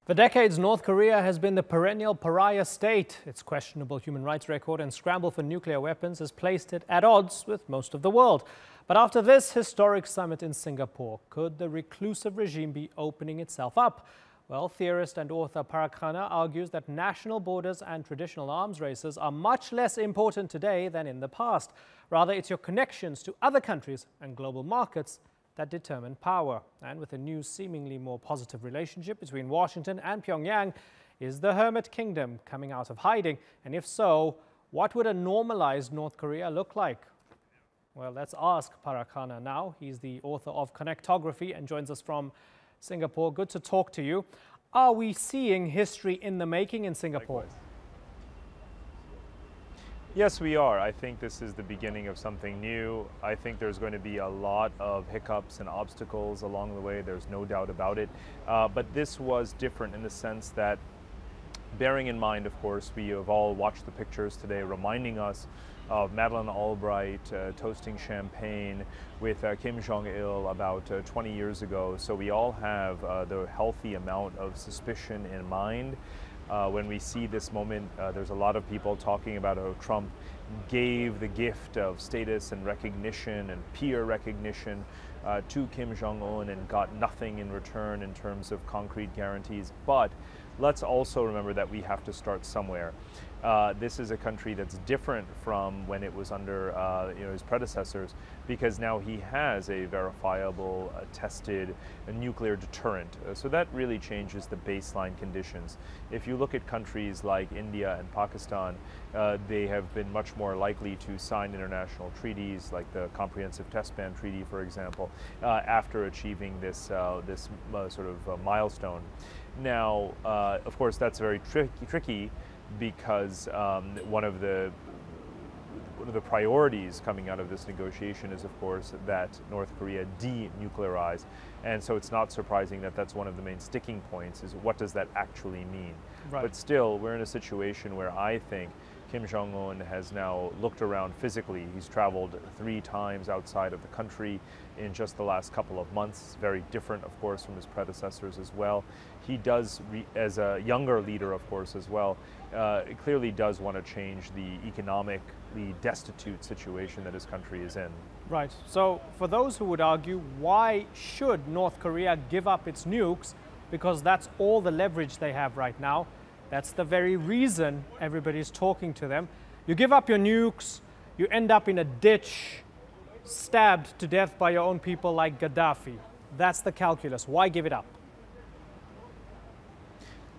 For decades, North Korea has been the perennial pariah state. Its questionable human rights record and scramble for nuclear weapons has placed it at odds with most of the world. But after this historic summit in Singapore, could the reclusive regime be opening itself up? Well, theorist and author Parag Khanna argues that national borders and traditional arms races are much less important today than in the past. Rather, it's your connections to other countries and global markets that determine power. And with a new, seemingly more positive relationship between Washington and Pyongyang, is the Hermit Kingdom coming out of hiding? And if so, what would a normalized North Korea look like? Well, let's ask Parag Khanna now. He's the author of Connectography and joins us from Singapore. Good to talk to you. Are we seeing history in the making in Singapore? Likewise. Yes, we are. I think this is the beginning of something new. I think there's going to be a lot of hiccups and obstacles along the way. There's no doubt about it. But this was different in the sense that, bearing in mind, of course, we have all watched the pictures today reminding us of Madeleine Albright toasting champagne with Kim Jong-il about 20 years ago. So we all have the healthy amount of suspicion in mind. When we see this moment, there's a lot of people talking about how Trump gave the gift of status and recognition and peer recognition to Kim Jong-un and got nothing in return in terms of concrete guarantees. But let's also remember that we have to start somewhere. This is a country that's different from when it was under his predecessors, because now he has a verifiable, tested nuclear deterrent. So that really changes the baseline conditions. If you look at countries like India and Pakistan, they have been much more likely to sign international treaties, like the Comprehensive Test Ban Treaty, for example, after achieving this sort of milestone. Now, of course, that's very tricky because one of the priorities coming out of this negotiation is, of course, that North Korea denuclearize. And so it's not surprising that that's one of the main sticking points, is what does that actually mean? Right. But still, we're in a situation where I think Kim Jong-un has now looked around physically. He's traveled 3 times outside of the country in just the last couple of months. Very different, of course, from his predecessors as well. He does, as a younger leader, of course, as well, clearly does want to change the economically destitute situation that his country is in. Right. So for those who would argue, why should North Korea give up its nukes? Because that's all the leverage they have right now. That's the very reason everybody's talking to them. You give up your nukes, you end up in a ditch, stabbed to death by your own people like Gaddafi. That's the calculus. Why give it up?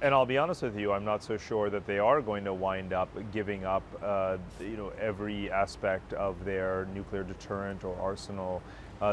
And I'll be honest with you, I'm not so sure that they are going to wind up giving up every aspect of their nuclear deterrent or arsenal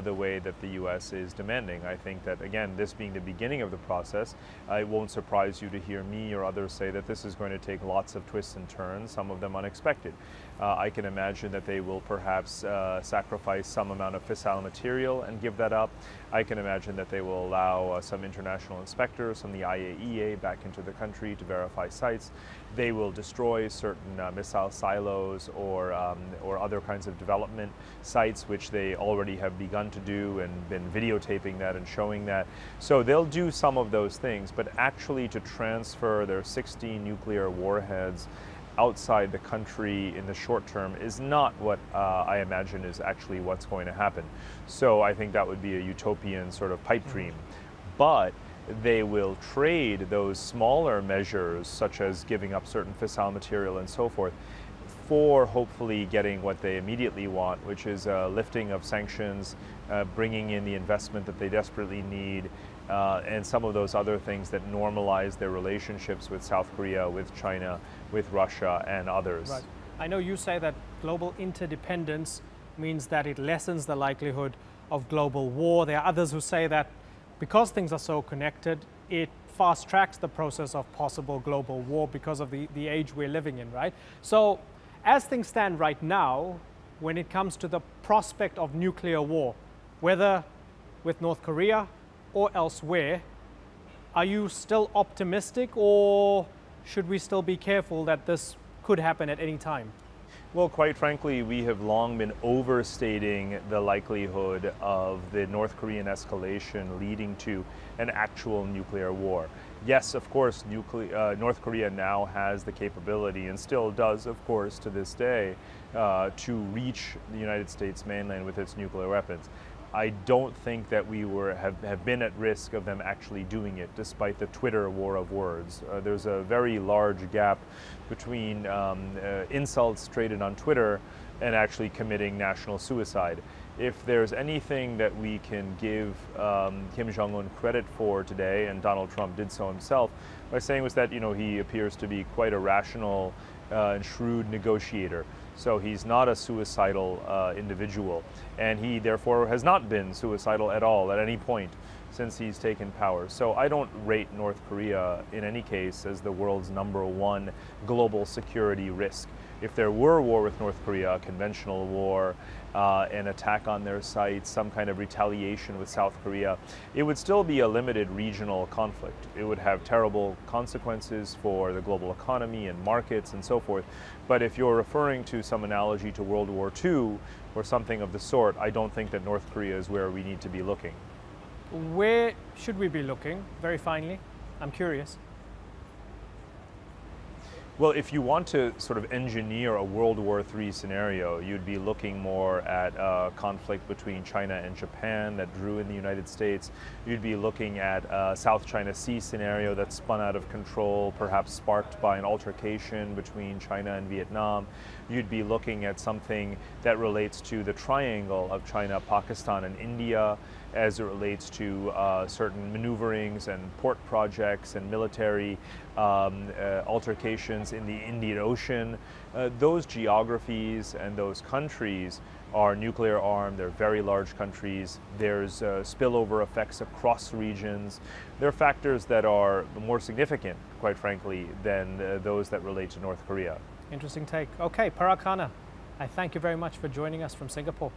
the way that the U.S. is demanding. I think that, again, this being the beginning of the process, it won't surprise you to hear me or others say that this is going to take lots of twists and turns, some of them unexpected. I can imagine that they will perhaps sacrifice some amount of fissile material and give that up. I can imagine that they will allow some international inspectors from the IAEA back into the country to verify sites. They will destroy certain missile silos or other kinds of development sites, which they already have begun to do and been videotaping that and showing that. So they'll do some of those things, but actually to transfer their 16 nuclear warheads outside the country in the short term is not what I imagine is actually what's going to happen. So I think that would be a utopian sort of pipe dream. But they will trade those smaller measures, such as giving up certain fissile material and so forth, for hopefully getting what they immediately want, which is a lifting of sanctions, bringing in the investment that they desperately need, and some of those other things that normalize their relationships with South Korea, with China, with Russia, and others. Right. I know you say that global interdependence means that it lessens the likelihood of global war. There are others who say that because things are so connected, it fast tracks the process of possible global war because of the age we're living in, right? So as things stand right now, when it comes to the prospect of nuclear war, whether with North Korea or elsewhere, are you still optimistic, or should we still be careful that this could happen at any time? Well, quite frankly, we have long been overstating the likelihood of the North Korean escalation leading to an actual nuclear war. Yes, of course, North Korea now has the capability, and still does, of course, to this day, to reach the United States mainland with its nuclear weapons. I don't think that we have been at risk of them actually doing it, despite the Twitter war of words. There's a very large gap between insults traded on Twitter and actually committing national suicide. If there's anything that we can give Kim Jong-un credit for today, and Donald Trump did so himself, by saying was that he appears to be quite a rational and shrewd negotiator. So he's not a suicidal individual, and he therefore has not been suicidal at all at any point since he's taken power. So I don't rate North Korea in any case as the world's #1 global security risk. If there were a war with North Korea, a conventional war, an attack on their sites, some kind of retaliation with South Korea, it would still be a limited regional conflict. It would have terrible consequences for the global economy and markets and so forth. But if you're referring to some analogy to World War II or something of the sort, I don't think that North Korea is where we need to be looking. Where should we be looking, very finally? I'm curious. Well, if you want to sort of engineer a World War III scenario, you'd be looking more at a conflict between China and Japan that drew in the United States. You'd be looking at a South China Sea scenario that spun out of control, perhaps sparked by an altercation between China and Vietnam. You'd be looking at something that relates to the triangle of China, Pakistan, and India, as it relates to certain maneuverings and port projects and military altercations in the Indian Ocean. Those geographies and those countries are nuclear armed. They're very large countries. There's spillover effects across regions. They're factors that are more significant, quite frankly, than those that relate to North Korea. Interesting take. Okay, Parag Khanna, I thank you very much for joining us from Singapore.